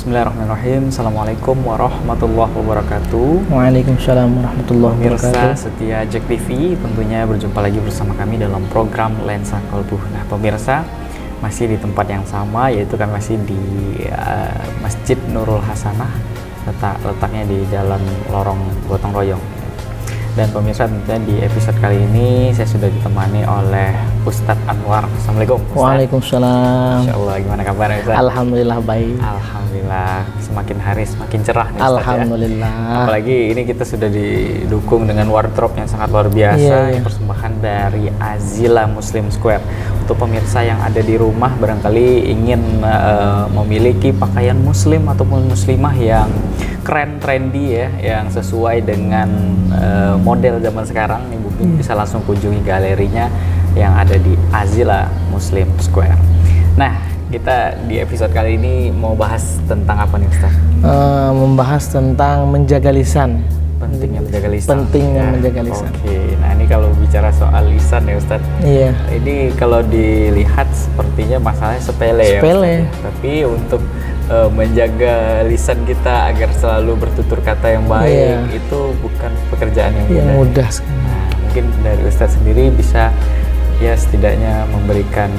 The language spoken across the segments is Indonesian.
Bismillahirrahmanirrahim. Assalamualaikum warahmatullahi wabarakatuh. Waalaikumsalam warahmatullahi Pemirsa wabarakatuh. setia Jack TV, tentunya berjumpa lagi bersama kami dalam program Lensa Kolbu. Nah, pemirsa, masih di tempat yang sama, yaitu kami masih di Masjid Nurul Hasanah, letaknya di dalam lorong Gotong Royong. Dan pemirsa, tentunya di episode kali ini saya sudah ditemani oleh Ustadz Anwar. Assalamualaikum Ustadz. Waalaikumsalam. Insya Allah, gimana kabarnya Ustadz? Alhamdulillah baik. Alhamdulillah, semakin hari semakin cerah nih Ustadz, Alhamdulillah. ya. Apalagi ini kita sudah didukung dengan wardrobe yang sangat luar biasa, yang persembahan dari Azila Muslim Square. Untuk pemirsa yang ada di rumah barangkali ingin memiliki pakaian muslim ataupun muslimah yang keren, trendy ya, yang sesuai dengan model zaman sekarang, mungkin bisa langsung kunjungi galerinya yang ada di Azila Muslim Square. Nah, kita di episode kali ini mau bahas tentang apa nih Ustaz? Membahas tentang menjaga lisan. Pentingnya menjaga lisan. Pentingnya Ya, menjaga lisan. Oke, nah ini kalau bicara soal lisan ya Ustaz. Iya. Ini kalau dilihat sepertinya masalahnya sepele ya. Sepele. Tapi untuk menjaga lisan kita agar selalu bertutur kata yang baik, itu bukan pekerjaan yang mudah. Mudah sekali. Nah, mungkin dari Ustadz sendiri bisa ya setidaknya memberikan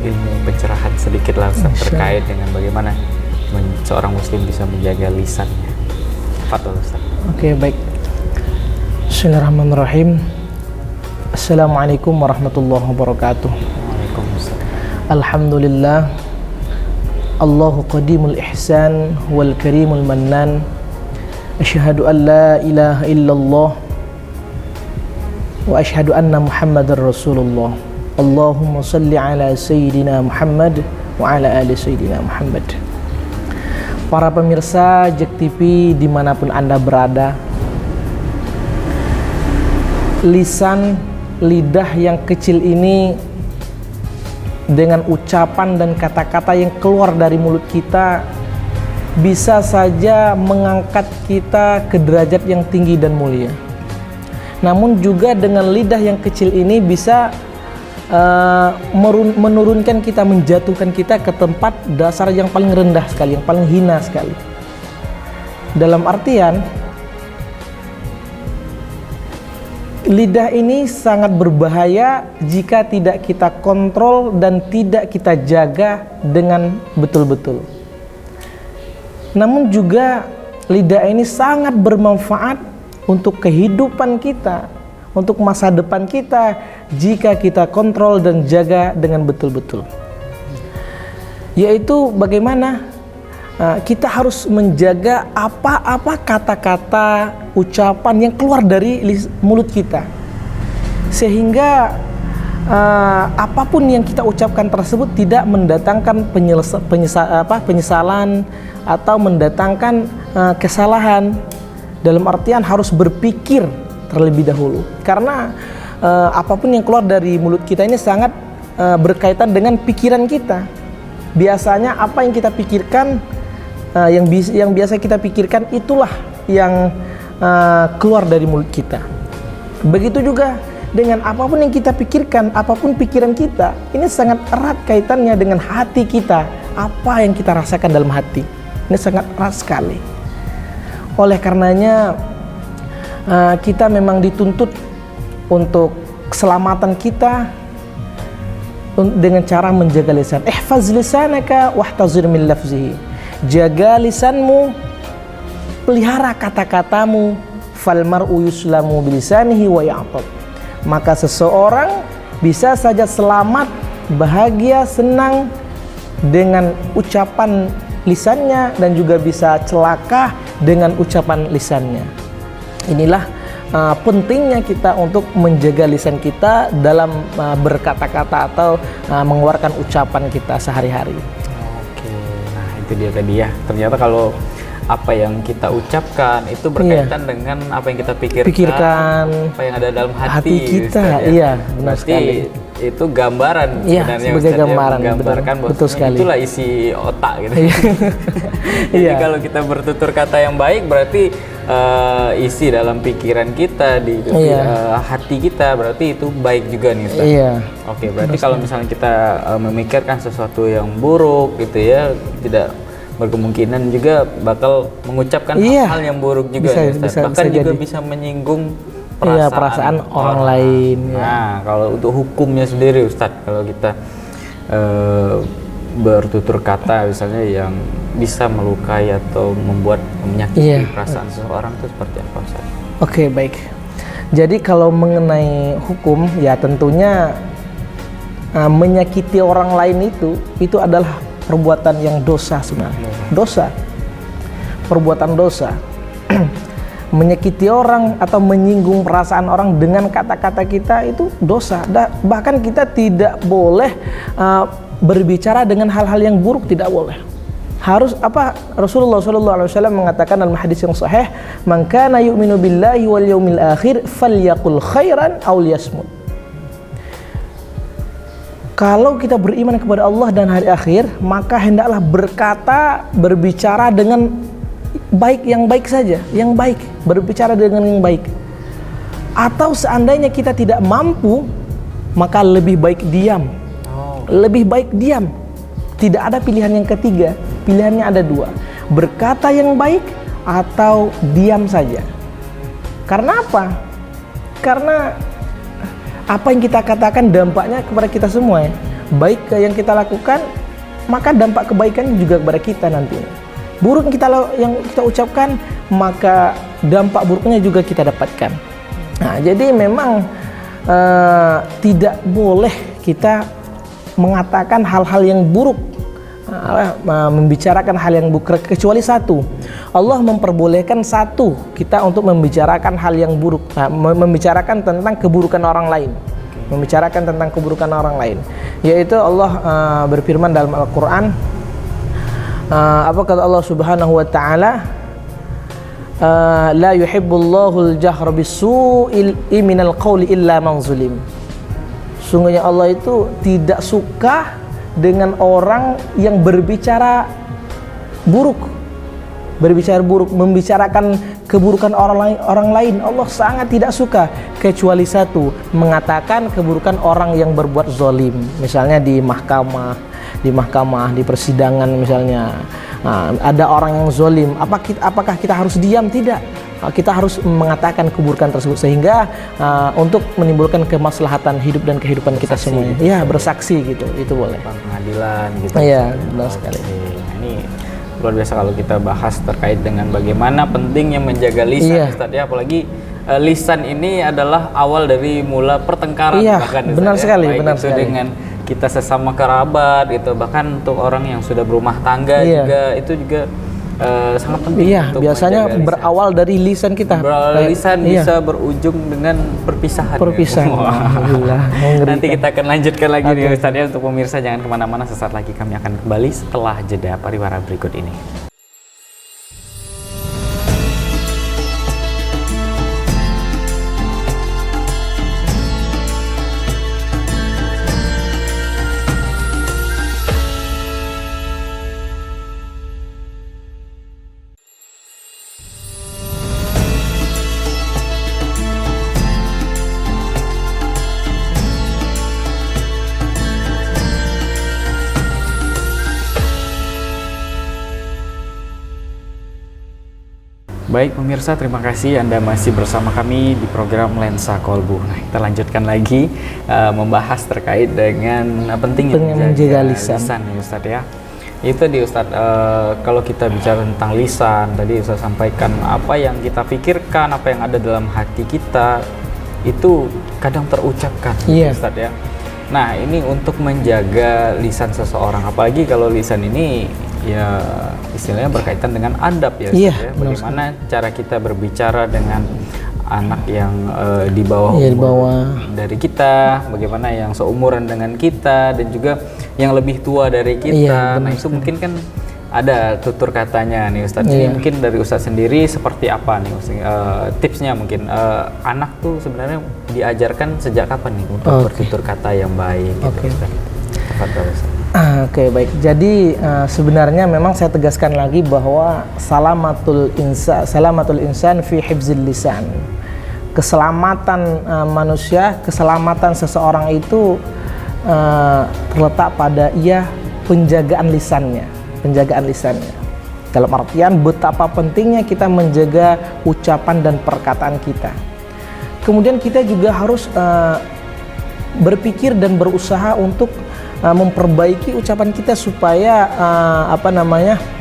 ilmu pencerahan sedikit lah Ustadz, terkait dengan bagaimana seorang muslim bisa menjaga lisannya. Fadhol Ustadz. Oke, baik. Bismillahirrahmanirrahim. Assalamualaikum warahmatullahi wabarakatuh. Waalaikumsalam. Alhamdulillah. Allahu qadimul ihsan wal karimul mannan. Asyhadu an la ilaha illallah wa asyhadu anna Muhammadar Rasulullah. Allahumma salli ala Sayyidina Muhammad wa ala ali Sayyidina Muhammad. Para pemirsa Jack TV dimanapun Anda berada, lisan, lidah yang kecil ini dengan ucapan dan kata-kata yang keluar dari mulut kita bisa saja mengangkat kita ke derajat yang tinggi dan mulia. Namun juga dengan lidah yang kecil ini bisa menurunkan kita, menjatuhkan kita ke tempat dasar yang paling rendah sekali, yang paling hina sekali. Dalam artian, lidah ini sangat berbahaya jika tidak kita kontrol dan tidak kita jaga dengan betul-betul. Namun juga lidah ini sangat bermanfaat untuk kehidupan kita, untuk masa depan kita jika kita kontrol dan jaga dengan betul-betul. Yaitu bagaimana kita harus menjaga apa-apa kata-kata, ucapan yang keluar dari mulut kita, sehingga apapun yang kita ucapkan tersebut tidak mendatangkan penyesalan atau mendatangkan kesalahan. Dalam artian harus berpikir terlebih dahulu, karena apapun yang keluar dari mulut kita ini sangat berkaitan dengan pikiran kita. Biasanya apa yang kita pikirkan, yang biasa kita pikirkan, itulah yang keluar dari mulut kita. Begitu juga dengan apapun yang kita pikirkan, apapun pikiran kita, ini sangat erat kaitannya dengan hati kita. Apa yang kita rasakan dalam hati, ini sangat erat sekali. Oleh karenanya kita memang dituntut untuk keselamatan kita dengan cara menjaga lisan. Ihfaz lisanaka wahtazir min lafzihi. Jaga lisanmu, pelihara kata-katamu. Fal mar'u yuslamu bilisanihi wa ya'tab. Maka seseorang bisa saja selamat, bahagia, senang dengan ucapan lisannya, dan juga bisa celaka dengan ucapan lisannya. Inilah pentingnya kita untuk menjaga lisan kita dalam berkata-kata atau mengeluarkan ucapan kita sehari-hari. Oke, nah itu dia tadi ya. Ternyata kalau apa yang kita ucapkan itu berkaitan dengan apa yang kita pikirkan, apa yang ada dalam hati kita. Ustaz, ya. Iya, benar sekali. Itu gambaran sebenarnya sebagai Ustaz, gambaran, menggambarkan betul sekali. Itulah isi otak gitu. Jadi Iya. kalau kita bertutur kata yang baik, berarti isi dalam pikiran kita di hati kita, berarti itu baik juga nih Ustaz. Iya. Oke, berarti kalau misalnya kita memikirkan sesuatu yang buruk gitu ya, berkemungkinan juga bakal mengucapkan hal-hal yang buruk juga, bahkan juga bisa menyinggung perasaan orang lain. Nah, kalau untuk hukumnya sendiri Ustadz, kalau kita bertutur kata misalnya yang bisa melukai atau membuat menyakiti perasaan seseorang itu seperti apa Ustadz? Oke, baik. Jadi kalau mengenai hukum ya tentunya menyakiti orang lain itu adalah perbuatan yang dosa sebenarnya. Dosa. Perbuatan dosa. Menyakiti orang atau menyinggung perasaan orang dengan kata-kata kita itu dosa. Bahkan kita tidak boleh berbicara dengan hal-hal yang buruk, tidak boleh. Harus Rasulullah SAW mengatakan dalam hadis yang sahih, "Man kana yu'minu billahi wal yaumil akhir falyaqul khairan aw liyasmut." Kalau kita beriman kepada Allah dan hari akhir, maka hendaklah berbicara dengan baik, yang baik saja, yang baik, berbicara dengan yang baik. Atau seandainya kita tidak mampu, maka lebih baik diam. Lebih baik diam. Tidak ada pilihan yang ketiga. Pilihannya ada dua. Berkata yang baik atau diam saja. Karena apa? Karena apa yang kita katakan dampaknya kepada kita semua ya. Baik yang kita lakukan, maka dampak kebaikan juga kepada kita nantinya. Buruk yang kita ucapkan, maka dampak buruknya juga kita dapatkan. Nah, jadi memang tidak boleh kita mengatakan hal-hal yang buruk, membicarakan hal yang buruk, kecuali satu. Allah memperbolehkan satu kita untuk membicarakan hal yang buruk, membicarakan tentang keburukan orang lain, membicarakan tentang keburukan orang lain, yaitu Allah berfirman dalam Al-Quran, apa kata Allah Subhanahu wa Ta'ala, la yuhibbullahu al-jahra bis-su'i minal qawli illa man zulim. Sungguhnya Allah itu tidak suka dengan orang yang berbicara buruk, membicarakan keburukan orang lain. Allah sangat tidak suka, kecuali satu, mengatakan keburukan orang yang berbuat zalim. Misalnya di mahkamah, di persidangan misalnya, ada orang yang zalim, apakah kita harus diam? Tidak. Kita harus mengatakan keburukan tersebut sehingga untuk menimbulkan kemaslahatan hidup dan kehidupan kita semuanya. Gitu. Ya, bersaksi gitu, itu boleh. Pengadilan gitu. Iya, benar sekali. Nah, ini luar biasa kalau kita bahas terkait dengan bagaimana pentingnya menjaga lisan, Ustaz ya, apalagi lisan ini adalah awal dari mula pertengkaran, bahkan benar sekali, benar sekali. Dengan kita sesama kerabat gitu, bahkan untuk orang yang sudah berumah tangga juga itu juga sangat penting. Biasanya berawal dari lisan kita. Lisan bisa berujung dengan perpisahan. Alhamdulillah. Nanti kita akan lanjutkan lagi nih Ustaz ya. Untuk pemirsa jangan kemana-mana, sesaat lagi kami akan kembali setelah jeda pariwara berikut ini. Baik pemirsa, terima kasih Anda masih bersama kami di program Lensa Kolbu. Nah, kita lanjutkan lagi membahas terkait dengan pentingnya menjaga lisan ya Ustadz ya. Itu di Ustadz, kalau kita bicara tentang lisan, tadi Ustadz sampaikan apa yang kita pikirkan, apa yang ada dalam hati kita, itu kadang terucapkan Ustadz ya. Nah, ini untuk menjaga lisan seseorang, apalagi kalau lisan ini ya istilahnya berkaitan dengan adab ya, ya. Bagaimana cara kita berbicara dengan anak yang di bawah dari kita, bagaimana yang seumuran dengan kita dan juga yang lebih tua dari kita. Nah, itu mungkin kan ada tutur katanya nih Ustadz. Ini mungkin dari Ustadz sendiri seperti apa nih tipsnya mungkin anak tuh sebenarnya diajarkan sejak kapan nih untuk bertutur kata yang baik gitu Ustadz. Oke, baik. Jadi sebenarnya memang saya tegaskan lagi bahwa salamatul insan fi hifzil lisan. Keselamatan manusia, keselamatan seseorang itu terletak pada penjagaan lisannya. Dalam artian betapa pentingnya kita menjaga ucapan dan perkataan kita. Kemudian kita juga harus berpikir dan berusaha untuk memperbaiki ucapan kita supaya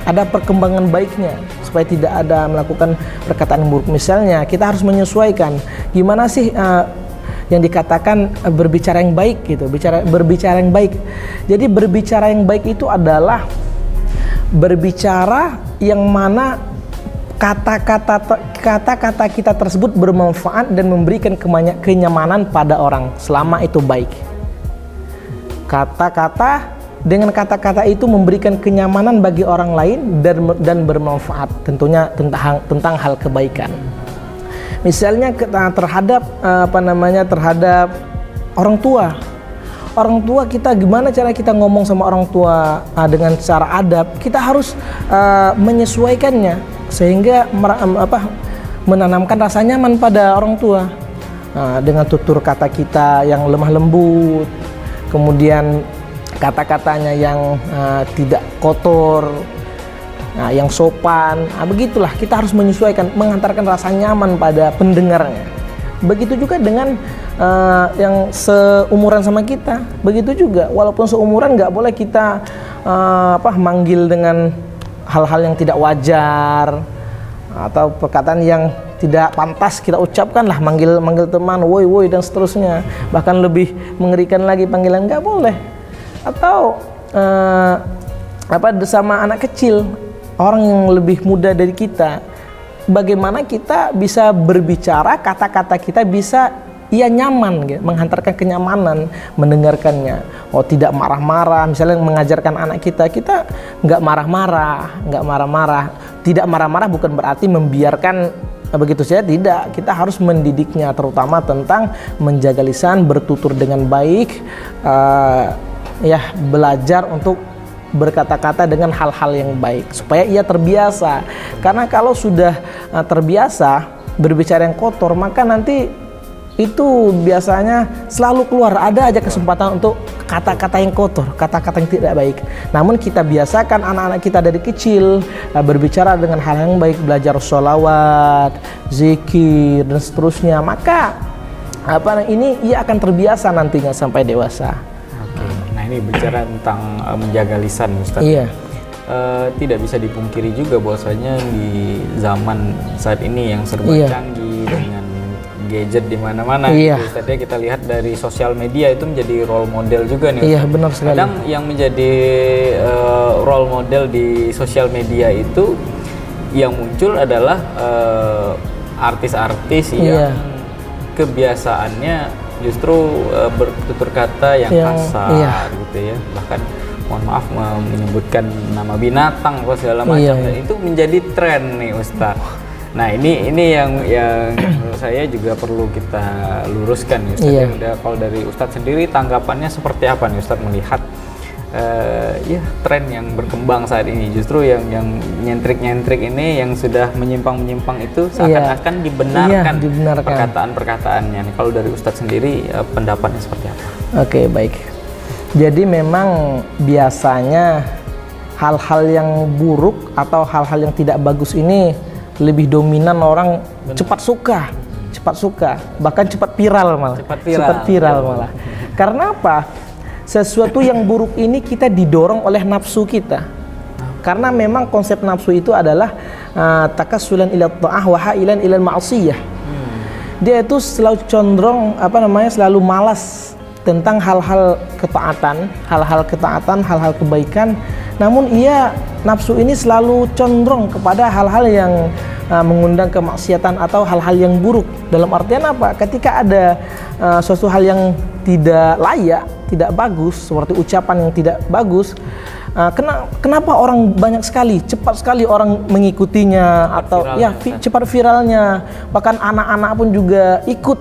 ada perkembangan baiknya, supaya tidak ada melakukan perkataan yang buruk. Misalnya kita harus menyesuaikan gimana sih yang dikatakan berbicara yang baik gitu, berbicara yang baik. Jadi berbicara yang baik itu adalah berbicara yang mana kata-kata kita tersebut bermanfaat dan memberikan kenyamanan pada orang selama itu baik. Dengan kata-kata itu memberikan kenyamanan bagi orang lain dan bermanfaat tentunya tentang hal kebaikan. Misalnya terhadap orang tua. Orang tua kita, gimana cara kita ngomong sama orang tua dengan cara adab, kita harus menyesuaikannya sehingga menanamkan rasa nyaman pada orang tua. Dengan tutur kata kita yang lemah lembut, kemudian kata-katanya yang tidak kotor, yang sopan, begitulah kita harus menyesuaikan, mengantarkan rasa nyaman pada pendengarnya. Begitu juga dengan yang seumuran sama kita, begitu juga walaupun seumuran nggak boleh kita manggil dengan hal-hal yang tidak wajar atau perkataan yang tidak pantas kita ucapkan lah, manggil teman woi dan seterusnya, bahkan lebih mengerikan lagi panggilan nggak boleh. Atau sama anak kecil, orang yang lebih muda dari kita, bagaimana kita bisa berbicara, kata-kata kita bisa nyaman gitu, menghantarkan kenyamanan mendengarkannya. Tidak marah-marah, misalnya mengajarkan anak kita nggak marah-marah. Tidak marah-marah bukan berarti membiarkan begitu saja, tidak. Kita harus mendidiknya, terutama tentang menjaga lisan, bertutur dengan baik, belajar untuk berkata-kata dengan hal-hal yang baik supaya ia terbiasa. Karena kalau sudah terbiasa berbicara yang kotor, maka nanti itu biasanya selalu keluar, ada aja kesempatan untuk kata-kata yang kotor, kata-kata yang tidak baik. Namun kita biasakan anak-anak kita dari kecil berbicara dengan hal yang baik, belajar sholawat, zikir dan seterusnya, maka ia akan terbiasa nantinya sampai dewasa. Oke. Nah, ini bicara tentang menjaga lisan, Ustaz. Iya. Tidak bisa dipungkiri juga bahwasanya di zaman saat ini yang serba canggih dengan gadget di mana-mana, Tadi kita lihat dari sosial media itu menjadi role model juga nih. Iya, benar sekali. Kadang yang menjadi role model di sosial media itu yang muncul adalah artis-artis yang kebiasaannya justru bertutur kata yang kasar gitu ya. Bahkan mohon maaf menyebutkan nama binatang atau segala macam. Dan itu menjadi tren nih, Ustadz. Nah, ini yang menurut saya juga perlu kita luruskan nih, Ustadz. Kalau dari Ustadz sendiri tanggapannya seperti apa nih, Ustadz, melihat tren yang berkembang saat ini, justru yang nyentrik ini yang sudah menyimpang itu seakan-akan dibenarkan perkataan-perkataannya. Kalau dari Ustadz sendiri pendapatnya seperti apa? Oke, baik. Jadi memang biasanya hal-hal yang buruk atau hal-hal yang tidak bagus ini lebih dominan orang cepat suka, bahkan cepat viral malah. Karena apa? Sesuatu yang buruk ini kita didorong oleh nafsu kita. Karena memang konsep nafsu itu adalah takassulan ila ta'ah wa hailan ila ma'siyah. Dia itu selalu condong selalu malas tentang hal-hal ketaatan, hal-hal kebaikan. Namun nafsu ini selalu condong kepada hal-hal yang mengundang kemaksiatan atau hal-hal yang buruk. Dalam artian apa? Ketika ada suatu hal yang tidak layak, tidak bagus, seperti ucapan yang tidak bagus, kenapa orang banyak sekali, cepat sekali orang mengikutinya atau cepat viralnya. Bahkan anak-anak pun juga ikut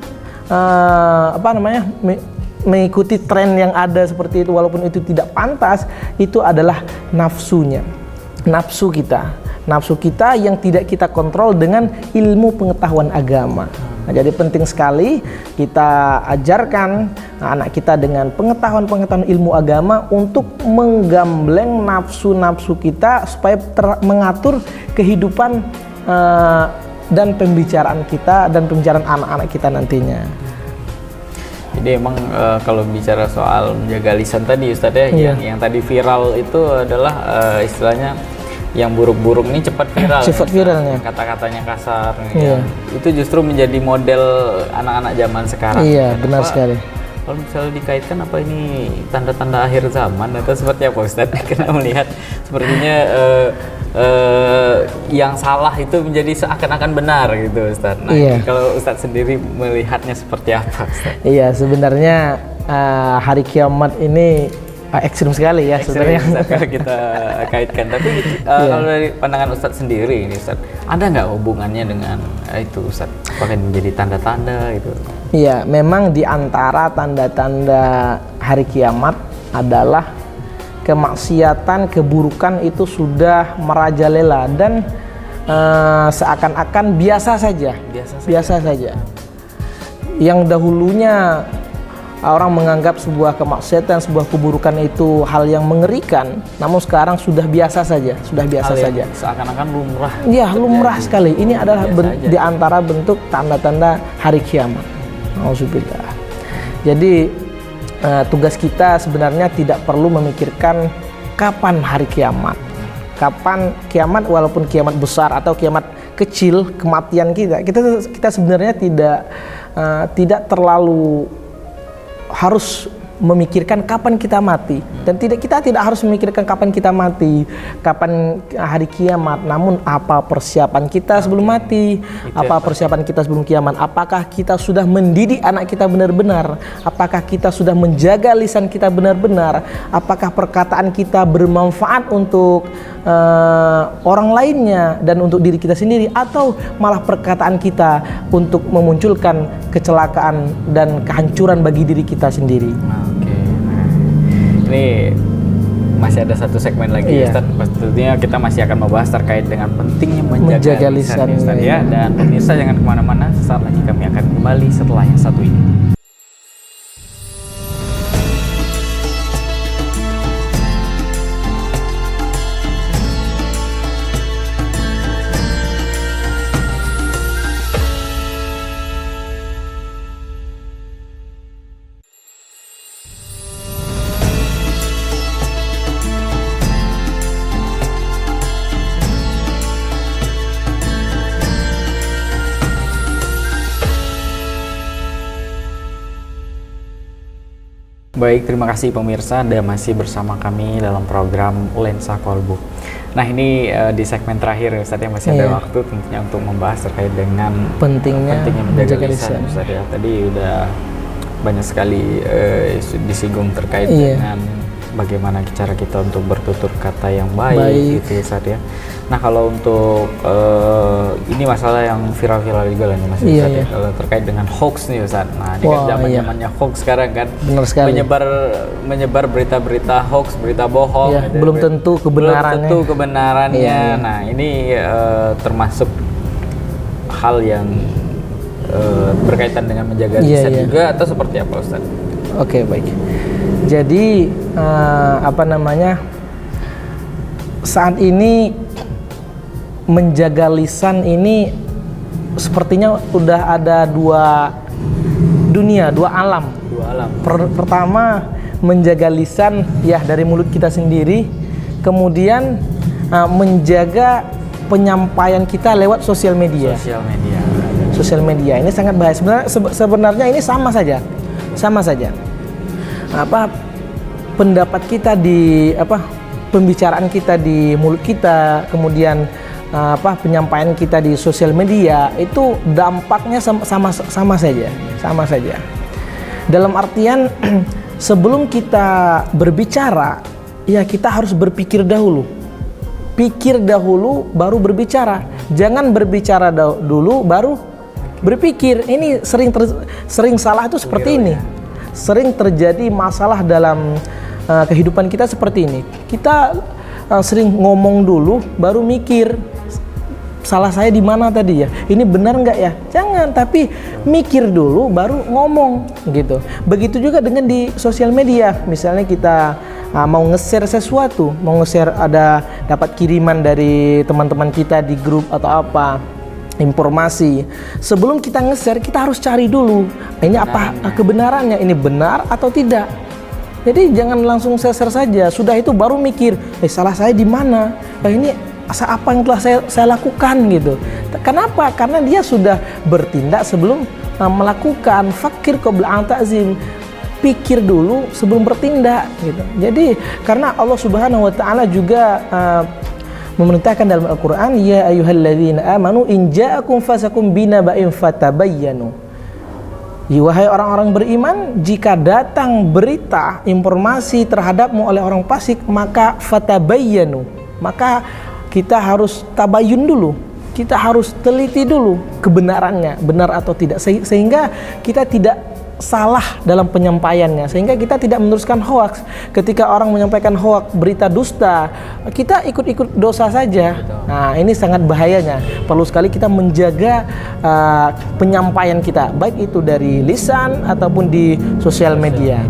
mengikuti tren yang ada seperti itu, walaupun itu tidak pantas. Itu adalah nafsunya, nafsu kita yang tidak kita kontrol dengan ilmu pengetahuan agama. Nah, jadi penting sekali kita ajarkan anak kita dengan pengetahuan-pengetahuan ilmu agama untuk menggambleng nafsu-nafsu kita supaya mengatur kehidupan dan pembicaraan kita dan pembicaraan anak-anak kita nantinya. Jadi emang kalau bicara soal menjaga lisan tadi Ustadz ya, Iya. yang tadi viral itu adalah istilahnya yang buruk-buruk ini cepat viral. Sifat viralnya. Kata-katanya kasar. Iya. Itu justru menjadi model anak-anak zaman sekarang. Iya, benar sekali. Kalau misalnya dikaitkan apa ini tanda-tanda akhir zaman atau seperti apa Ustadz? Kita melihat sepertinya yang salah itu menjadi seakan-akan benar gitu Ustadz. Nah, Iya. kalau Ustadz sendiri melihatnya seperti apa Ustadz? Iya, sebenarnya hari kiamat ini ekstrim sekali ya sebenarnya. Kalau kita kaitkan, tapi kalau dari pandangan Ustadz sendiri ini Ustadz, ada nggak hubungannya dengan itu Ustadz? Apakah ini menjadi tanda-tanda gitu? Iya, memang di antara tanda-tanda hari kiamat adalah kemaksiatan, keburukan itu sudah merajalela dan seakan-akan biasa saja. Biasa saja. Yang dahulunya orang menganggap sebuah kemaksiatan, sebuah keburukan itu hal yang mengerikan, namun sekarang sudah biasa saja, saja. Seakan-akan lumrah. Iya, lumrah sekali. Ini adalah di antara bentuk tanda-tanda hari kiamat. Auzubillah. Jadi tugas kita sebenarnya tidak perlu memikirkan kapan hari kiamat. Kapan kiamat, walaupun kiamat besar atau kiamat kecil, kematian kita sebenarnya tidak terlalu harus memikirkan kapan kita mati, dan kita tidak harus memikirkan kapan kita mati, kapan hari kiamat, namun apa persiapan kita sebelum mati, apa persiapan kita sebelum kiamat, apakah kita sudah mendidik anak kita benar-benar, apakah kita sudah menjaga lisan kita benar-benar, apakah perkataan kita bermanfaat untuk orang lainnya dan untuk diri kita sendiri, atau malah perkataan kita untuk memunculkan kecelakaan dan kehancuran bagi diri kita sendiri. Oke. Ini masih ada satu segmen lagi Ustadz. Pastinya kita masih akan membahas terkait dengan pentingnya menjaga lisan Ustadz ya. Dan pemirsa jangan kemana-mana, sesaat lagi kami akan kembali setelah yang satu ini. Baik, terima kasih pemirsa, Anda masih bersama kami dalam program Lensa Kolbu. Nah, ini di segmen terakhir Ustadz, yang masih ada waktu tentunya untuk membahas terkait dengan pentingnya menjaga lisan Ustadz ya. Tadi udah banyak sekali disinggung terkait dengan bagaimana cara kita untuk bertutur kata yang baik. Gitu Ustadz ya. Nah, kalau untuk ini masalah yang viral-viral juga lah nih Mas Ustadz ya, kalau terkait dengan hoax nih Ustadz. Nah, ini kan zaman-zamannya hoax sekarang kan. Benar sekali. Menyebar berita-berita hoax, berita bohong. Gitu, belum tentu kebenarannya. Nah, ini termasuk hal yang berkaitan dengan menjaga lisan juga, atau seperti apa Ustadz? Oke, baik. Jadi saat ini menjaga lisan ini sepertinya udah ada dua dunia, dua alam. Pertama, menjaga lisan ya dari mulut kita sendiri, kemudian menjaga penyampaian kita lewat sosial media. Sosial media ini sangat bahaya. Sebenarnya ini sama saja. Pendapat kita pembicaraan kita di mulut kita, kemudian penyampaian kita di sosial media, itu dampaknya sama saja. Dalam artian sebelum kita berbicara, ya kita harus berpikir dahulu. Pikir dahulu baru berbicara. Jangan berbicara dulu baru berpikir. Ini sering salah itu seperti ini. Sering terjadi masalah dalam kehidupan kita seperti ini. Kita sering ngomong dulu baru mikir. salah saya di mana tadi ya, ini benar nggak ya, jangan, tapi mikir dulu baru ngomong gitu. Begitu juga dengan di sosial media, misalnya kita mau nge-share sesuatu, mau nge-share ada dapat kiriman dari teman-teman kita di grup atau apa, informasi, sebelum kita nge-share kita harus cari dulu ini apa kebenarannya, ini benar atau tidak. Jadi jangan langsung share saja, sudah itu baru mikir salah saya di mana, ini apa yang telah saya lakukan gitu. Kenapa? Karena dia sudah bertindak sebelum melakukan. Fakir qabla an ta'zim, pikir dulu sebelum bertindak gitu. Jadi karena Allah Subhanahu wa taala juga memerintahkan dalam Al-Qur'an, ya ayyuhalladzina amanu in ja'akum fasiqun binaba'in fatabayyanu. Wahai orang-orang beriman, jika datang berita informasi terhadapmu oleh orang fasik, maka fatabayyanu, maka kita harus tabayun dulu, kita harus teliti dulu kebenarannya, benar atau tidak, sehingga kita tidak salah dalam penyampaiannya, sehingga kita tidak meneruskan hoaks. Ketika orang menyampaikan hoaks, berita dusta, kita ikut-ikut dosa saja. Nah, ini sangat bahayanya. Perlu sekali kita menjaga penyampaian kita, baik itu dari lisan ataupun di sosial media.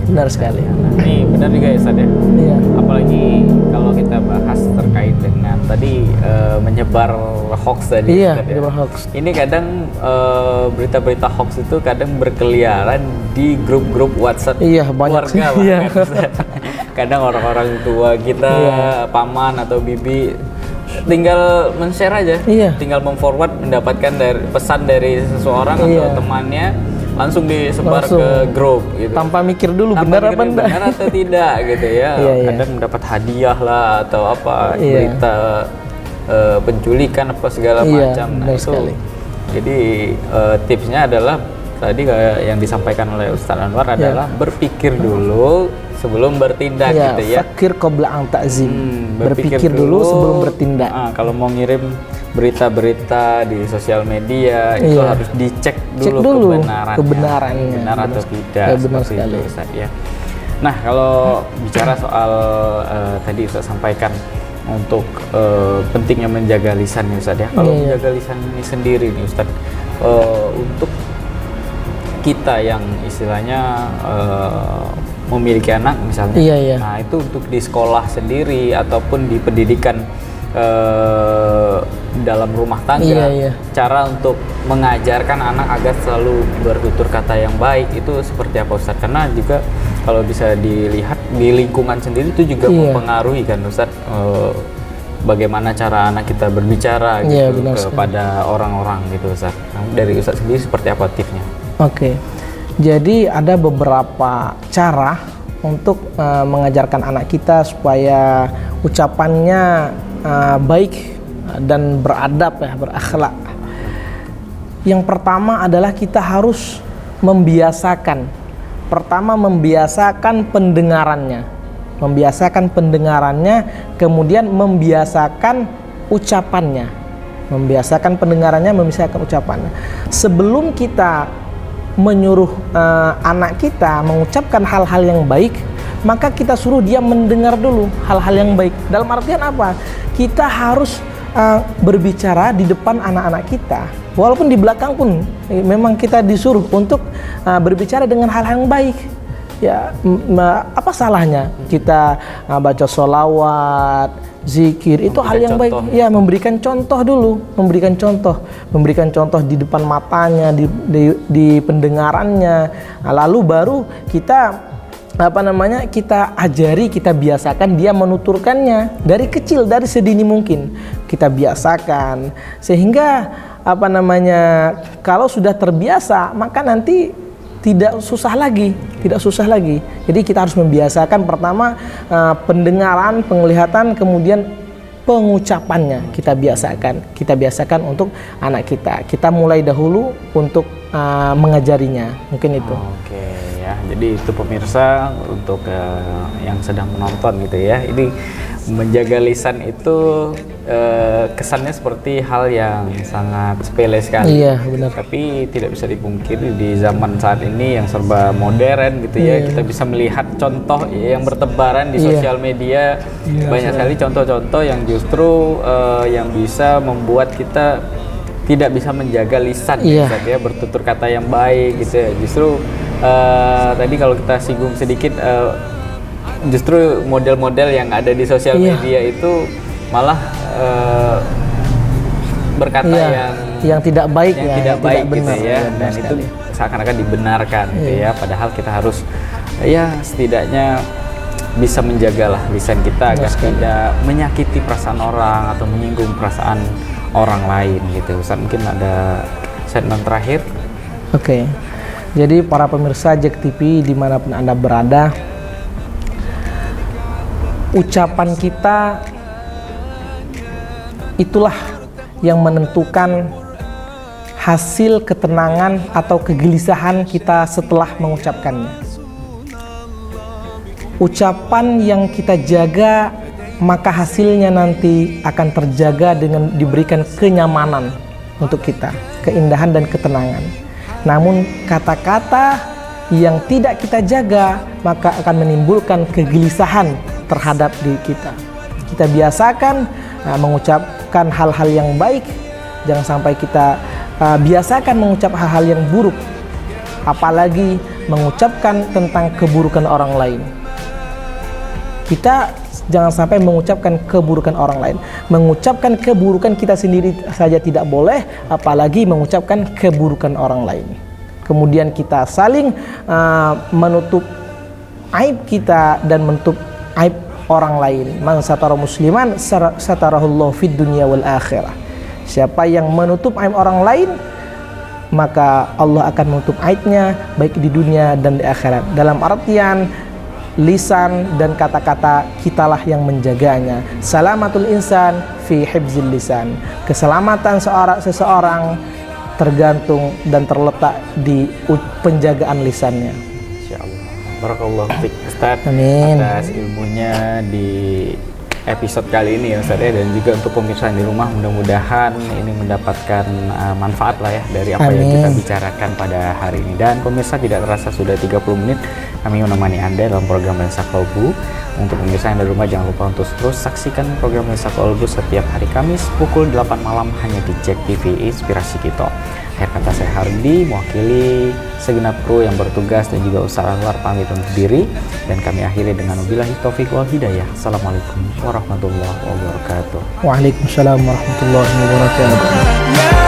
Benar sekali. Ini benar juga ya, Ustaz ya? Iya. Apalagi kalau kita bahas terkait dengan tadi menyebar hoax tadi. Iya, Ustaz, menyebar ya. hoax. Ini kadang berita-berita hoax itu kadang berkeliaran di grup-grup WhatsApp banyak keluarga lah. Iya. Kan, kadang orang-orang tua kita, paman atau bibi tinggal men-share aja, tinggal memforward, mendapatkan pesan dari seseorang atau temannya, langsung disebar ke grup gitu. Tanpa mikir dulu benar apa enggak. Benar atau tidak gitu ya. Kadang mendapat hadiah lah atau apa, berita penculikan apa segala macam. Nah, itu sekali. Jadi tipsnya adalah tadi kayak yang disampaikan oleh Ustaz Anwar adalah berpikir dulu sebelum bertindak gitu ya. Fakir qabla an ta'zim. Berpikir dulu sebelum bertindak. Kalau mau ngirim berita-berita di sosial media itu harus dicek dulu kebenarannya, benar atau tidak, benar seperti sekali. itu Ustaz ya. Nah, kalau bicara soal tadi Ustaz sampaikan untuk pentingnya menjaga lisan nih Ustaz ya. Kalau menjaga lisan ini sendiri nih Ustaz, untuk kita yang istilahnya memiliki anak misalnya, nah itu untuk di sekolah sendiri ataupun di pendidikan dalam rumah tangga, cara untuk mengajarkan anak agar selalu bertutur kata yang baik itu seperti apa Ustaz? Karena juga kalau bisa dilihat di lingkungan sendiri itu juga mempengaruhi kan Ustaz, bagaimana cara anak kita berbicara gitu kepada orang-orang gitu Ustaz. Dari Ustaz sendiri seperti apa tipsnya? Oke, jadi ada beberapa cara untuk mengajarkan anak kita supaya ucapannya baik dan beradab ya, berakhlak. Yang pertama adalah kita harus membiasakan. Pertama membiasakan pendengarannya. Membiasakan pendengarannya, kemudian membiasakan ucapannya. Membiasakan pendengarannya, membiasakan ucapannya. Sebelum kita menyuruh anak kita mengucapkan hal-hal yang baik, maka kita suruh dia mendengar dulu hal-hal yang baik. Dalam artian apa? Kita harus berbicara di depan anak-anak kita, walaupun di belakang pun memang kita disuruh untuk berbicara dengan hal-hal yang baik. Ya, apa salahnya kita baca sholawat, zikir, itu hal yang baik. Ya, memberikan contoh dulu, memberikan contoh di depan matanya, di pendengarannya. Nah, lalu baru kita kita ajari, kita biasakan dia menuturkannya dari kecil, dari sedini mungkin kita biasakan, sehingga kalau sudah terbiasa maka nanti tidak susah lagi. Jadi kita harus membiasakan pertama pendengaran, penglihatan, kemudian pengucapannya kita biasakan untuk anak kita. Kita mulai dahulu untuk mengajarinya, mungkin itu. Oke ya, jadi itu pemirsa untuk yang sedang menonton gitu ya. Ini menjaga lisan itu kesannya seperti hal yang sangat sepele sekali. Iya, benar. Tapi tidak bisa dipungkiri di zaman saat ini yang serba modern gitu ya, kita bisa melihat contoh yang bertebaran di sosial media. Banyak sekali contoh-contoh yang justru yang bisa membuat kita tidak bisa menjaga lisan ya, bertutur kata yang baik gitu ya. Justru tadi kalau kita singgung sedikit, justru model-model yang ada di sosial media itu malah berkata yang tidak baik, yang tidak baik gitu benar, ya, dan itu seakan-akan dibenarkan gitu ya. Padahal kita harus ya setidaknya bisa menjagalah lisan kita agar tidak menyakiti perasaan orang atau menyinggung perasaan orang lain gitu. Ustaz, mungkin ada statement terakhir? Oke. Jadi para pemirsa JEK TV dimanapun Anda berada, ucapan kita itulah yang menentukan hasil ketenangan atau kegelisahan kita setelah mengucapkannya. Ucapan yang kita jaga, maka hasilnya nanti akan terjaga dengan diberikan kenyamanan untuk kita, keindahan dan ketenangan. Namun kata-kata yang tidak kita jaga, maka akan menimbulkan kegelisahan terhadap diri kita. Kita biasakan mengucapkan hal-hal yang baik, jangan sampai kita biasakan mengucap hal-hal yang buruk, apalagi mengucapkan tentang keburukan orang lain. Kita jangan sampai mengucapkan keburukan orang lain. Mengucapkan keburukan kita sendiri saja tidak boleh, apalagi mengucapkan keburukan orang lain. Kemudian kita saling menutup aib kita dan menutup aib orang lain. Man satara musliman satarahullahu fid dunya wal akhirah. Siapa yang menutup aib orang lain, maka Allah akan menutup aibnya baik di dunia dan di akhirat. Dalam artian lisan dan kata-kata kitalah yang menjaganya. Salamatul insan fi hifzil lisan. Keselamatan seseorang tergantung dan terletak di penjagaan lisannya. Insyaallah. Barakallahu fiik Ustaz atas ilmunya di episode kali ini ya Ustaz ya, dan juga untuk pemirsa di rumah, mudah-mudahan ini mendapatkan manfaat lah ya dari apa yang kita bicarakan pada hari ini. Dan pemirsa, tidak terasa sudah 30 menit kami menemani Anda dalam program Lensa Kolbu. Untuk pemirsa yang di rumah, jangan lupa untuk terus saksikan program Lensa Kolbu setiap hari Kamis pukul 8 malam hanya di JEK TV, Inspirasi Kita. Akhir kata saya Hardi, mewakili segenap kru yang bertugas dan juga Ustaz Anwar pamit undur diri, dan kami akhiri dengan wabillahi taufik wal hidayah. Assalamualaikum warahmatullahi wabarakatuh. Waalaikumsalam warahmatullahi wabarakatuh.